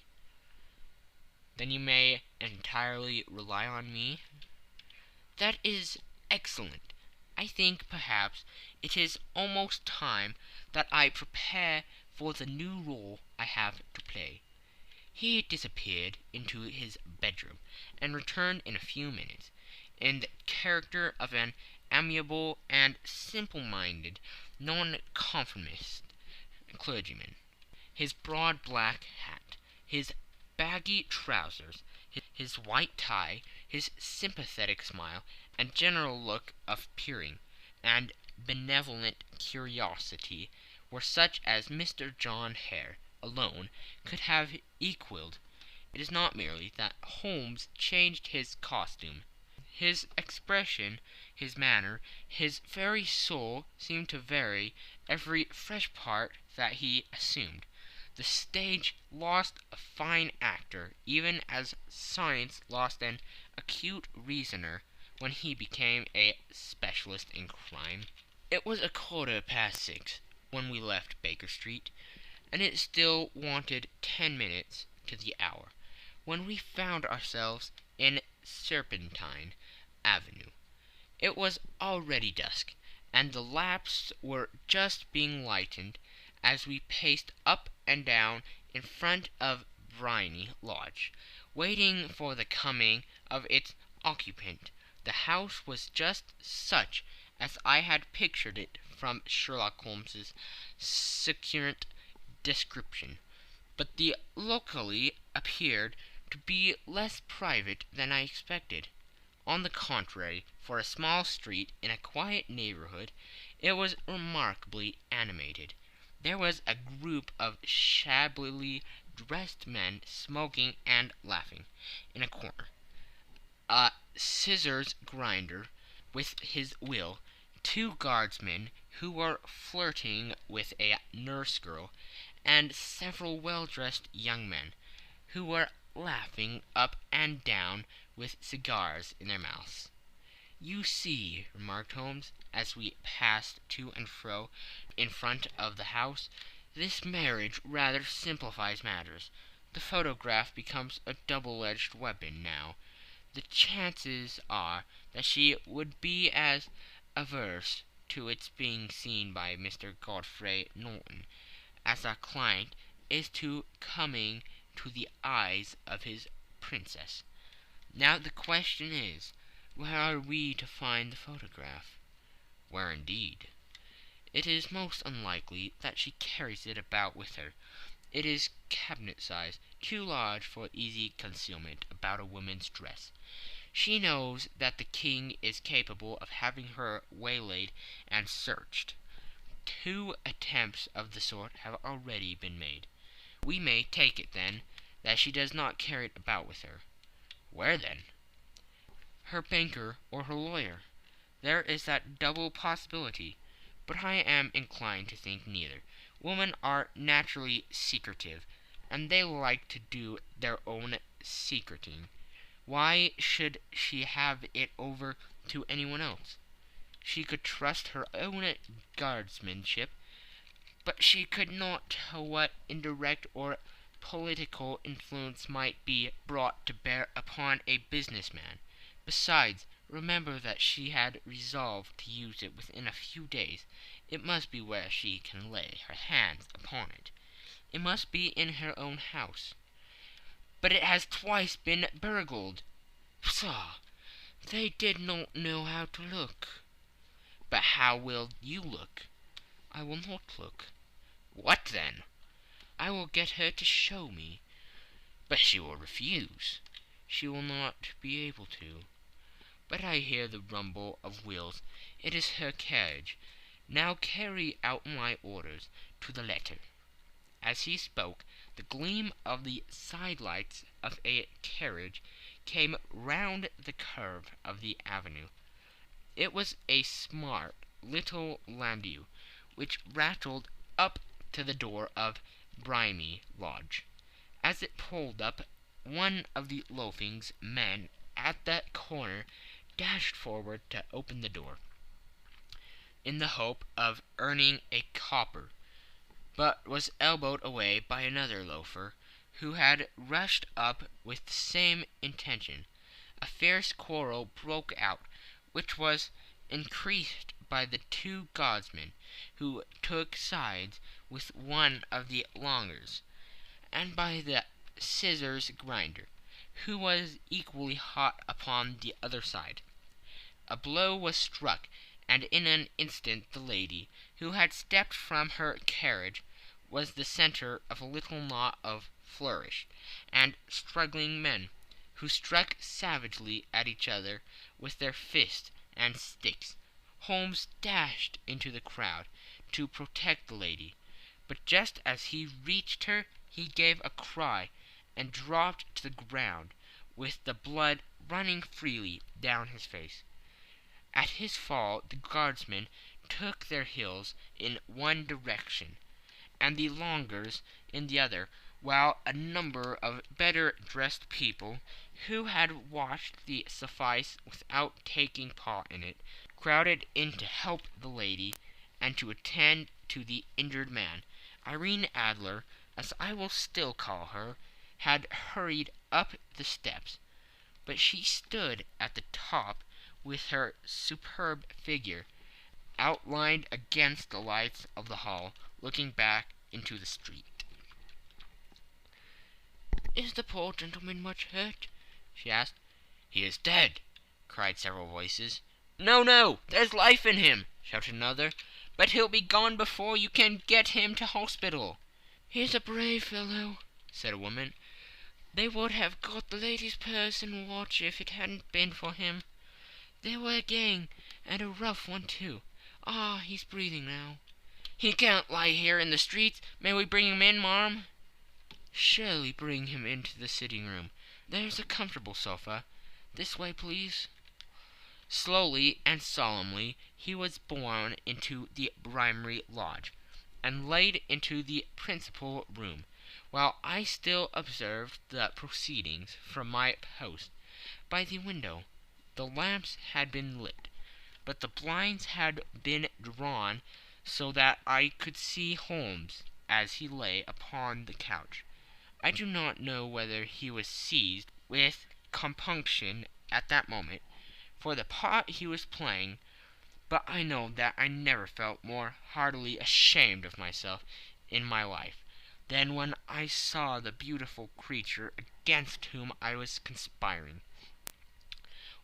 Then you may entirely rely on me? That is excellent. I think, perhaps, it is almost time that I prepare for the new role I have to play. He disappeared into his bedroom, and returned in a few minutes, in the character of an amiable and simple-minded nonconformist clergyman. His broad black hat, his baggy trousers, his white tie, his sympathetic smile, and general look of peering and benevolent curiosity were such as Mr. John Hare alone could have equalled. It is not merely that Holmes changed his costume. His expression, his manner, his very soul seemed to vary every fresh part that he assumed. The stage lost a fine actor, even as science lost an acute reasoner when he became a specialist in crime. It was 6:15 when we left Baker Street, and it still wanted 10 minutes to the hour, when we found ourselves in Serpentine Avenue. It was already dusk, and the lamps were just being lighted as we paced up and down in front of Briony Lodge, waiting for the coming of its occupant. The house was just such as I had pictured it from Sherlock Holmes's succinct description, but the locale appeared to be less private than I expected. On the contrary, for a small street in a quiet neighborhood, it was remarkably animated. There was a group of shabbily dressed men smoking and laughing in a corner. A scissors grinder with his wheel, 2 guardsmen who were flirting with a nurse girl, and several well-dressed young men who were laughing up and down with cigars in their mouths. "You see," remarked Holmes, as we passed to and fro in front of the house, "this marriage rather simplifies matters. The photograph becomes a double-edged weapon now. The chances are that she would be as averse to its being seen by Mr. Godfrey Norton as our client is to coming to the eyes of his princess. Now the question is, where are we to find the photograph?" "Where indeed?" "It is most unlikely that she carries it about with her. It is cabinet size, too large for easy concealment about a woman's dress. She knows that the king is capable of having her waylaid and searched. 2 attempts of the sort have already been made. We may take it, then, that she does not carry it about with her." "Where, then?" "Her banker or her lawyer. There is that double possibility, but I am inclined to think neither. Women are naturally secretive, and they like to do their own secreting. Why should she have it over to anyone else? She could trust her own guardsmanship, but she could not tell what indirect or political influence might be brought to bear upon a business man. Besides, remember that she had resolved to use it within a few days. It must be where she can lay her hands upon it. It must be in her own house." "But it has twice been burgled." "Pshaw! They did not know how to look." "But how will you look?" "I will not look." "What then?" "I will get her to show me." "But she will refuse." "She will not be able to. But I hear the rumble of wheels. It is her carriage. Now carry out my orders to the letter." As he spoke, the gleam of the sidelights of a carriage came round the curve of the avenue. It was a smart little landau, which rattled up to the door of Bohemia Lodge. As it pulled up, one of the loafing men at the corner dashed forward to open the door, in the hope of earning a copper, but was elbowed away by another loafer, who had rushed up with the same intention. A fierce quarrel broke out, which was increased by the 2 guardsmen, who took sides with one of the longers, and by the scissors grinder, who was equally hot upon the other side. A blow was struck, and in an instant the lady, who had stepped from her carriage, was the centre of a little knot of flourished and struggling men, who struck savagely at each other with their fists and sticks. Holmes dashed into the crowd to protect the lady, but just as he reached her he gave a cry and dropped to the ground, with the blood running freely down his face. At his fall the guardsmen took their heels in one direction, and the longers in the other, while a number of better dressed people, who had watched the suffice without taking part in it, crowded in to help the lady and to attend to the injured man. Irene Adler, as I will still call her, had hurried up the steps, but she stood at the top with her superb figure outlined against the lights of the hall, looking back into the street. "Is the poor gentleman much hurt?" she asked. "He is dead," cried several voices. "No, no, there's life in him," shouted another, "but he'll be gone before you can get him to hospital." "He's a brave fellow," said a woman. "They would have got the lady's purse and watch if it hadn't been for him. They were a gang, and a rough one too. Ah, he's breathing now." "He can't lie here in the streets. May we bring him in, marm?" "Surely bring him into the sitting-room. There's a comfortable sofa. This way, please." Slowly and solemnly he was borne into the Bohemia Lodge, and laid into the principal room, while I still observed the proceedings from my post. by the window. The lamps had been lit, but the blinds had been drawn so that I could see Holmes as he lay upon the couch. I do not know whether he was seized with compunction at that moment for the part he was playing, but I know that I never felt more heartily ashamed of myself in my life than when I saw the beautiful creature against whom I was conspiring,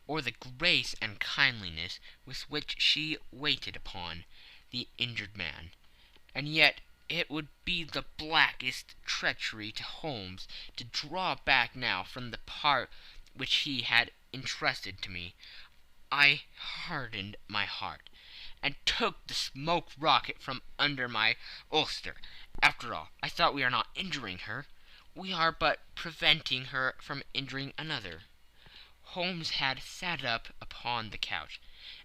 or the grace and kindliness with which she waited upon the injured man. And yet it would be the blackest treachery to Holmes to draw back now from the part which he had entrusted to me. I hardened my heart, and took the smoked rocket from under my ulster. After all, I thought, we are not injuring her. We are but preventing her from injuring another. Holmes had sat up upon the couch,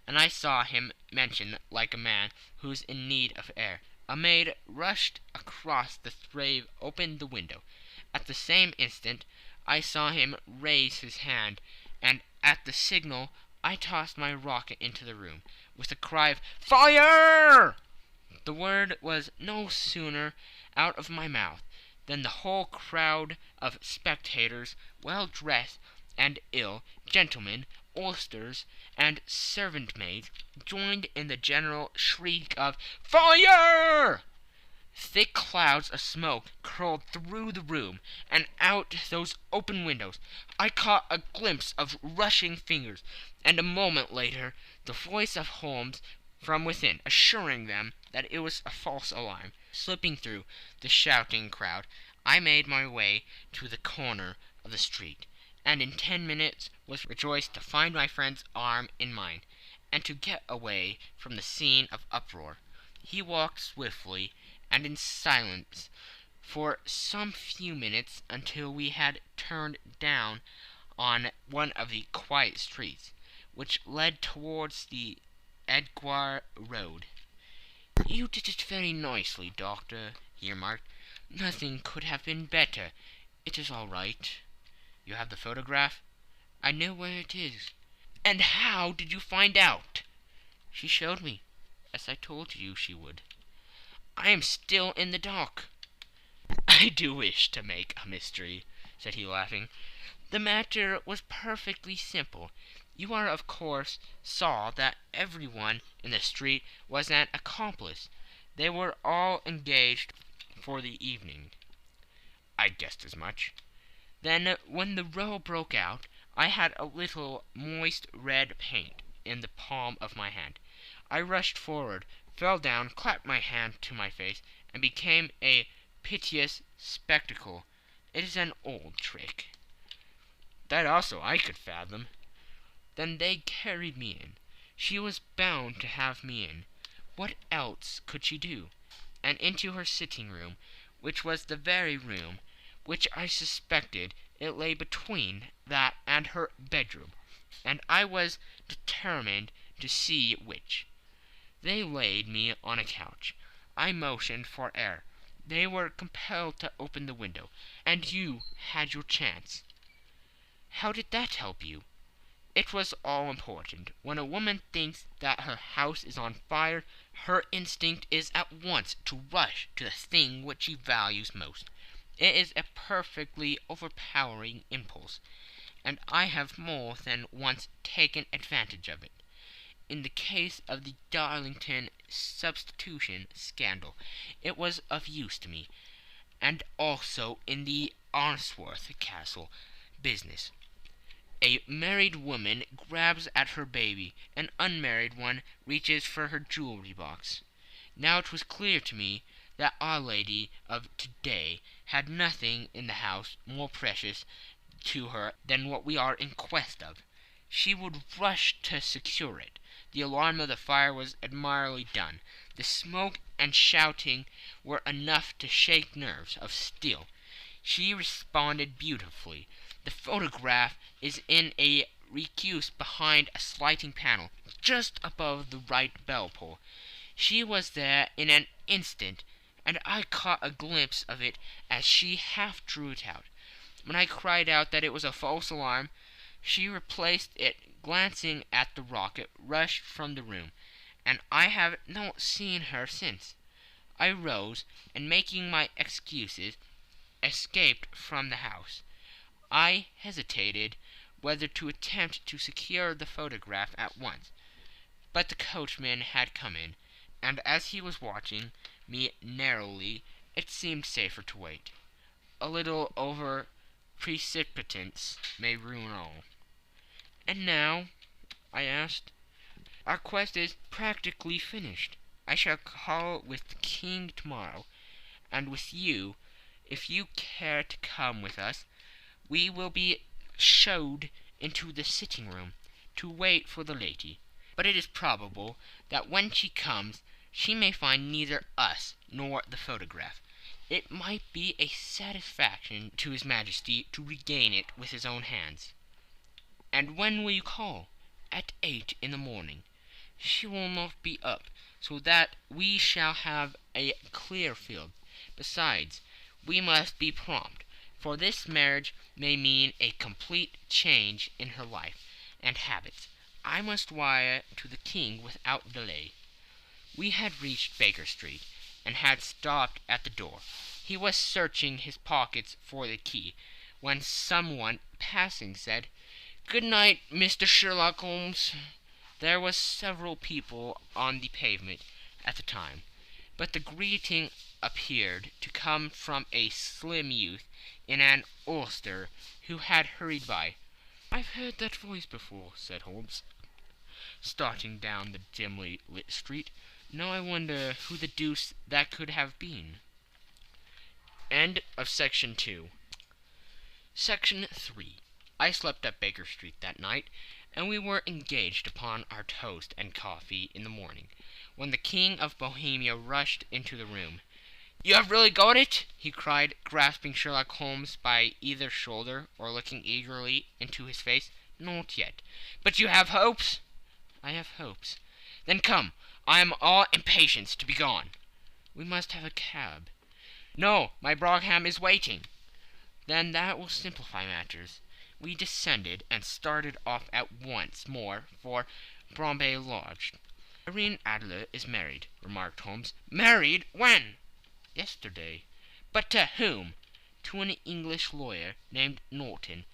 and I saw him mention like a man who is in need of air. A maid rushed across the threshold, opened the window. At the same instant I saw him raise his hand, and at the signal I tossed my rocket into the room, with a cry of "Fire!" The word was no sooner out of my mouth than the whole crowd of spectators, well dressed and ill, gentlemen, ulsters, and servant-maids, joined in the general shriek of "Fire!" Thick clouds of smoke curled through the room, and out those open windows. I caught a glimpse of rushing fingers, and a moment later the voice of Holmes from within, assuring them that it was a false alarm. Slipping through the shouting crowd, I made my way to the corner of the street, and in 10 minutes was rejoiced to find my friend's arm in mine, and to get away from the scene of uproar. He walked swiftly and in silence for some few minutes until we had turned down on one of the quiet streets which led towards the Edgware Road. "You did it very nicely, Doctor," he remarked. "Nothing could have been better. It is all right." "You have the photograph?" "I know where it is." "And how did you find out?" "She showed me, as I told you she would." "I am still in the dark." "I do wish to make a mystery," said he, laughing. "The matter was perfectly simple. You are, of course, saw that everyone in the street was an accomplice. They were all engaged for the evening." "I guessed as much." "Then, when the row broke out, I had a little moist red paint in the palm of my hand. I rushed forward, fell down, clapped my hand to my face, and became a piteous spectacle. It is an old trick." "That also I could fathom." "Then they carried me in. She was bound to have me in. What else could she do? And into her sitting-room, which was the very room which I suspected. It lay between that and her bedroom, and I was determined to see which. They laid me on a couch. I motioned for air. They were compelled to open the window, and you had your chance." "How did that help you?" "It was all important. When a woman thinks that her house is on fire, her instinct is at once to rush to the thing which she values most. It is a perfectly overpowering impulse, and I have more than once taken advantage of it. In the case of the Darlington substitution scandal it was of use to me, and also in the Arnsworth Castle business. A married woman grabs at her baby, an unmarried one reaches for her jewelry box. Now it was clear to me that Our Lady of today had nothing in the house more precious to her than what we are in quest of. She would rush to secure it. The alarm of the fire was admirably done. The smoke and shouting were enough to shake nerves of steel. She responded beautifully. The photograph is in a recuse behind a sliding panel, just above the right bell-pull. She was there in an instant, and I caught a glimpse of it as she half drew it out. When I cried out that it was a false alarm, She replaced it, glancing at the rocket, rushed from the room, and I have not seen her since. I rose, and making my excuses, escaped from the house. I hesitated whether to attempt to secure the photograph at once, but the coachman had come in, and as he was watching me narrowly, it seemed safer to wait. A little over precipitance may ruin all. "And now?" I asked. "Our quest is practically finished. I shall call with the king tomorrow, and with you, if you care to come with us. We will be showed into the sitting-room to wait for the lady. But it is probable that when she comes she may find neither us nor the photograph. It might be a satisfaction to his Majesty to regain it with his own hands." "And when will you call?" "At 8 in the morning. She will not be up, so that we shall have a clear field. Besides, we must be prompt, for this marriage may mean a complete change in her life and habits. I must wire to the king without delay." We had reached Baker Street, and had stopped at the door. He was searching his pockets for the key, when someone passing said, "Good night, Mr. Sherlock Holmes." There were several people on the pavement at the time, but the greeting appeared to come from a slim youth in an ulster who had hurried by. "I've heard that voice before," said Holmes, starting down the dimly lit street. "Now I wonder who the deuce that could have been." End of Section 2. Section 3. I slept at Baker Street that night, and we were engaged upon our toast and coffee in the morning, when the King of Bohemia rushed into the room. "You have really got it?" he cried, grasping Sherlock Holmes by either shoulder, or looking eagerly into his face. "Not yet." "But you have hopes?" "I have hopes." "Then come. I am all impatience to be gone." "We must have a cab." "No, my brougham is waiting." "Then that will simplify matters." We descended, and started off at once more for Boscombe Lodge. "Irene Adler is married," remarked Holmes. "Married? When?" "Yesterday." "But to whom?" "To an English lawyer named Norton."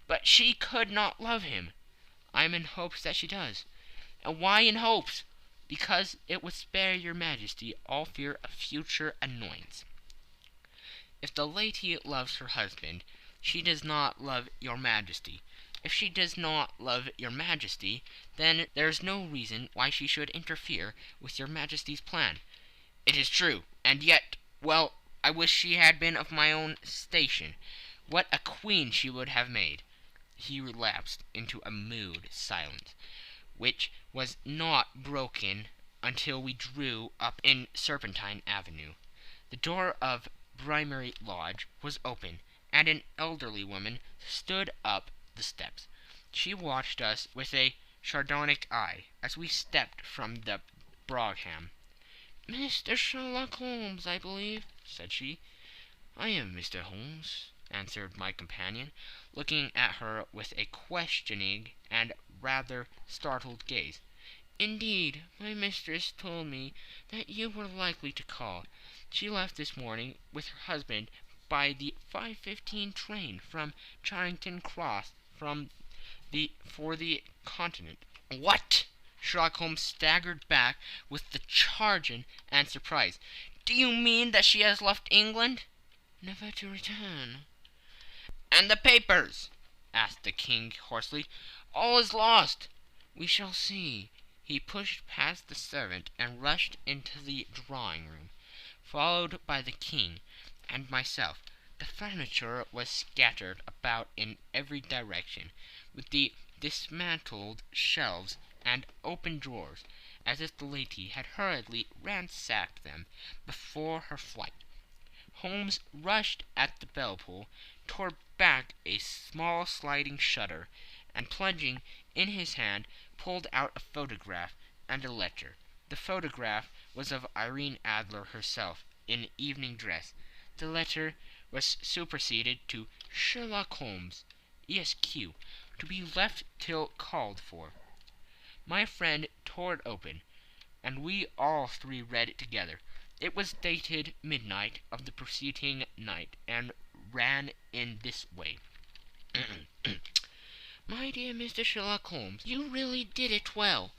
"But she could not love him." "I am in hopes that she does." "And why in hopes?" "Because it would spare your Majesty all fear of future annoyance. If the lady loves her husband, she does not love your Majesty. If she does not love your Majesty, then there is no reason why she should interfere with your Majesty's plan." "It is true. And yet, well, I wish she had been of my own station. What a queen she would have made." He relapsed into a mood silence, which was not broken until we drew up in Serpentine Avenue. The door of Brimary Lodge was open, and an elderly woman stood up the steps. She watched us with a sardonic eye as we stepped from the brougham. "Mr. Sherlock Holmes, I believe," said she. "I am Mr. Holmes," answered my companion, looking at her with a questioning and rather startled gaze. "Indeed, my mistress told me that you were likely to call. She left this morning with her husband by the 5:15 train from Charing Cross for the Continent." "What?" Sherlock Holmes staggered back with the chagrin and surprise. "Do you mean that she has left England?" "Never to return." "And the papers?" asked the King hoarsely. "All is lost." "We shall see." He pushed past the servant and rushed into the drawing-room, followed by the King and myself. The furniture was scattered about in every direction, with the dismantled shelves and open drawers, as if the lady had hurriedly ransacked them before her flight. Holmes rushed at the bell-pull, tore back a small sliding shutter, and plunging in his hand, pulled out a photograph and a letter. The photograph was of Irene Adler herself, in evening dress. The letter was superscribed to Sherlock Holmes, Esq., to be left till called for. My friend tore it open, and we all three read it together. It was dated midnight of the preceding night, and ran in this way. My dear Mr. Sherlock Holmes, you really did it well.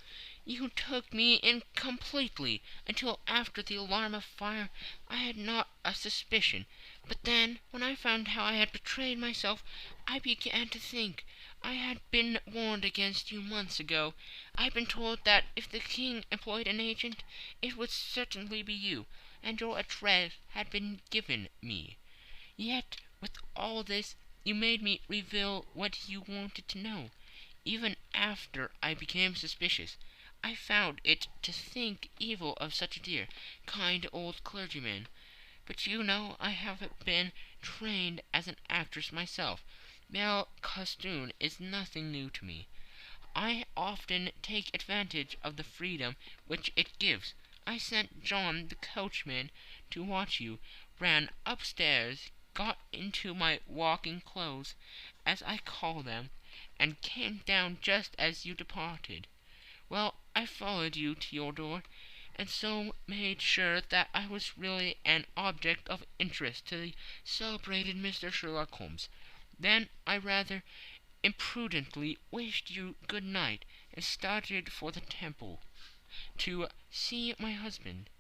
You took me in completely. Until after the alarm of fire I had not a suspicion. But then, when I found how I had betrayed myself, I began to think. I had been warned against you months ago. I had been told that if the king employed an agent, it would certainly be you, and your address had been given me. Yet, with all this, you made me reveal what you wanted to know. Even after I became suspicious, I found it to think evil of such a dear, kind old clergyman. But you know I have been trained as an actress myself. Male costume is nothing new to me. I often take advantage of the freedom which it gives. I sent John the coachman to watch you, ran upstairs, got into my walking clothes, as I call them, and came down just as you departed. Well, I followed you to your door, and so made sure that I was really an object of interest to the celebrated Mr. Sherlock Holmes. Then I rather imprudently wished you good night, and started for the Temple to see my husband.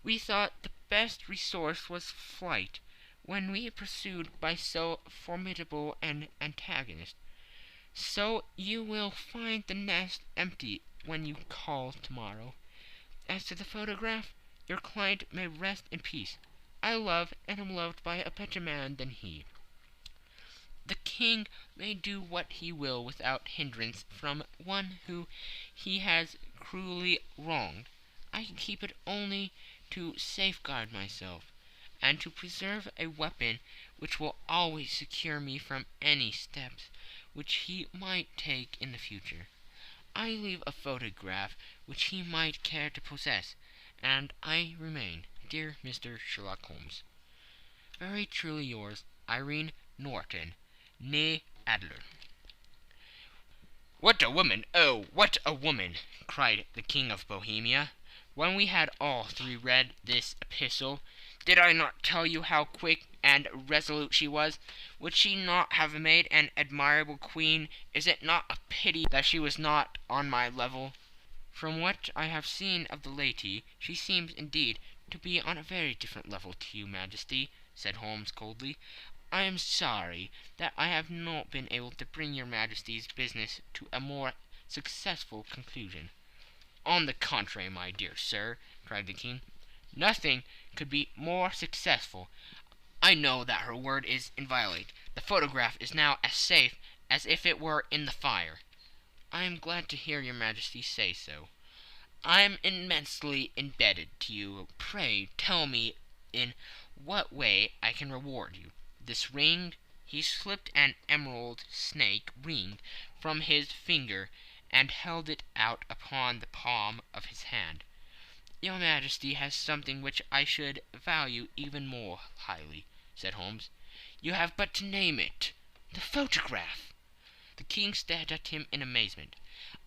We thought the best resource was flight, when we pursued by so formidable an antagonist. So you will find the nest empty when you call tomorrow. As to the photograph, your client may rest in peace. I love and am loved by a better man than he. The king may do what he will without hindrance from one who he has cruelly wronged. I keep it only to safeguard myself, and to preserve a weapon which will always secure me from any steps which he might take in the future. I leave a photograph which he might care to possess, and I remain, dear Mr. Sherlock Holmes, very truly yours, Irene Norton, née Adler. "What a woman! Oh, what a woman!" cried the King of Bohemia, when we had all three read this epistle. "Did I not tell you how quick and resolute she was? Would she not have made an admirable queen? Is it not a pity that she was not on my level?" "From what I have seen of the lady, she seems indeed to be on a very different level to you, Majesty," said Holmes coldly. "I am sorry that I have not been able to bring your Majesty's business to a more successful conclusion." "On the contrary, my dear sir," cried the King, "nothing could be more successful. I know that her word is inviolate. The photograph is now as safe as if it were in the fire." "I am glad to hear your Majesty say so." "I am immensely indebted to you. Pray tell me in what way I can reward you. This ring—" He slipped an emerald snake ring from his finger and held it out upon the palm of his hand. "Your Majesty has something which I should value even more highly," said Holmes. "You have but to name it. The photograph." The King stared at him in amazement.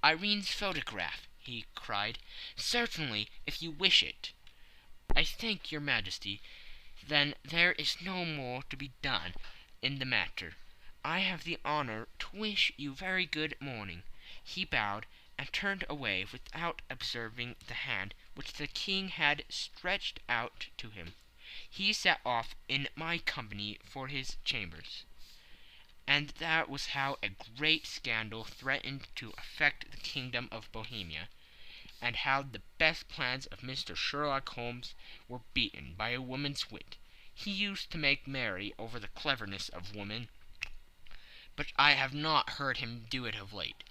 "Irene's photograph!" he cried. "Certainly, if you wish it." "I thank your Majesty. Then there is no more to be done in the matter. I have the honor to wish you very good morning." He bowed and turned away without observing the hand which the King had stretched out to him. He set off in my company for his chambers. And that was how a great scandal threatened to affect the kingdom of Bohemia, and how the best plans of Mr. Sherlock Holmes were beaten by a woman's wit. He used to make merry over the cleverness of women, but I have not heard him do it of late.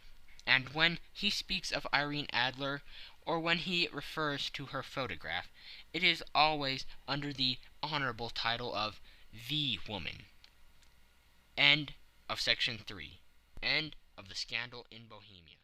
And when he speaks of Irene Adler, or when he refers to her photograph, it is always under the honorable title of the woman. End of section 3. End of the scandal in Bohemia.